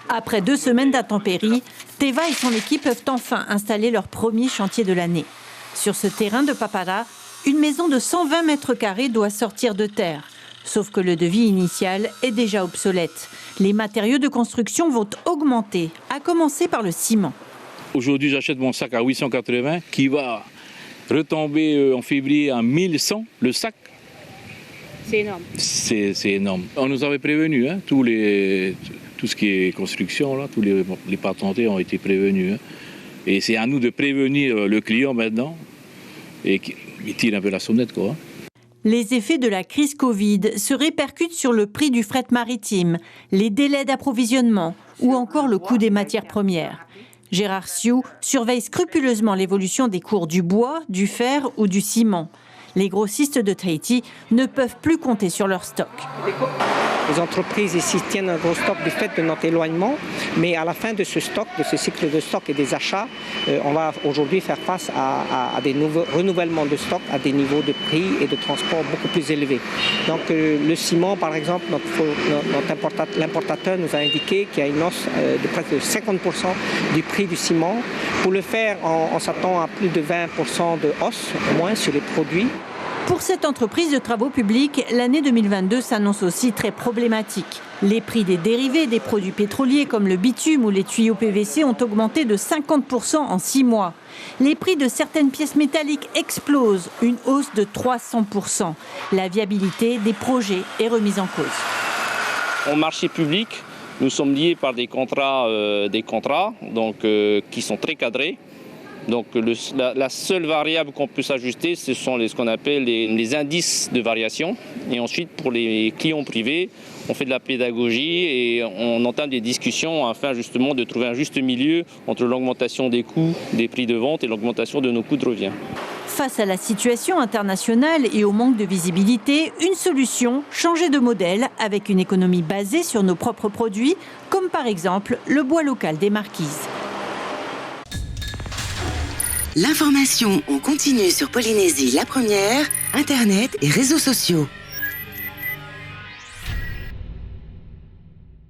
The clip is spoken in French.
Après 2 semaines d'intempéries, Teva et son équipe peuvent enfin installer leur premier chantier de l'année. Sur ce terrain de Papara, une maison de 120 mètres carrés doit sortir de terre. Sauf que le devis initial est déjà obsolète. Les matériaux de construction vont augmenter, à commencer par le ciment. Aujourd'hui, j'achète mon sac à 880 qui va retomber en février à 1100 le sac. C'est énorme. C'est énorme. On nous avait prévenus, hein, tout ce qui est construction, là, tous les patentés ont été prévenus. Hein. Et c'est à nous de prévenir le client maintenant et qu'il tire un peu la sonnette, quoi. Hein. Les effets de la crise Covid se répercutent sur le prix du fret maritime, les délais d'approvisionnement ou encore le coût des matières premières. Gérard Sioux surveille scrupuleusement l'évolution des cours du bois, du fer ou du ciment. Les grossistes de Tahiti ne peuvent plus compter sur leur stock. Les entreprises ici tiennent un gros stock du fait de notre éloignement, mais à la fin de ce stock, de ce cycle de stock et des achats, on va aujourd'hui faire face à des nouveaux renouvellements de stock à des niveaux de prix et de transport beaucoup plus élevés. Donc le ciment, par exemple, l'importateur nous a indiqué qu'il y a une hausse de presque 50% du prix du ciment. Pour le faire, on s'attend à plus de 20% de hausse, au moins sur les produits. Pour cette entreprise de travaux publics, l'année 2022 s'annonce aussi très problématique. Les prix des dérivés des produits pétroliers comme le bitume ou les tuyaux PVC ont augmenté de 50% en 6 mois. Les prix de certaines pièces métalliques explosent, une hausse de 300%. La viabilité des projets est remise en cause. En marché public, nous sommes liés par des contrats qui sont très cadrés. Donc la seule variable qu'on peut s'ajuster, ce sont ce qu'on appelle les indices de variation. Et ensuite, pour les clients privés, on fait de la pédagogie et on entame des discussions afin justement de trouver un juste milieu entre l'augmentation des coûts, des prix de vente et l'augmentation de nos coûts de revient. Face à la situation internationale et au manque de visibilité, une solution, changer de modèle avec une économie basée sur nos propres produits, comme par exemple le bois local des Marquises. L'information en continu sur Polynésie la première, Internet et réseaux sociaux.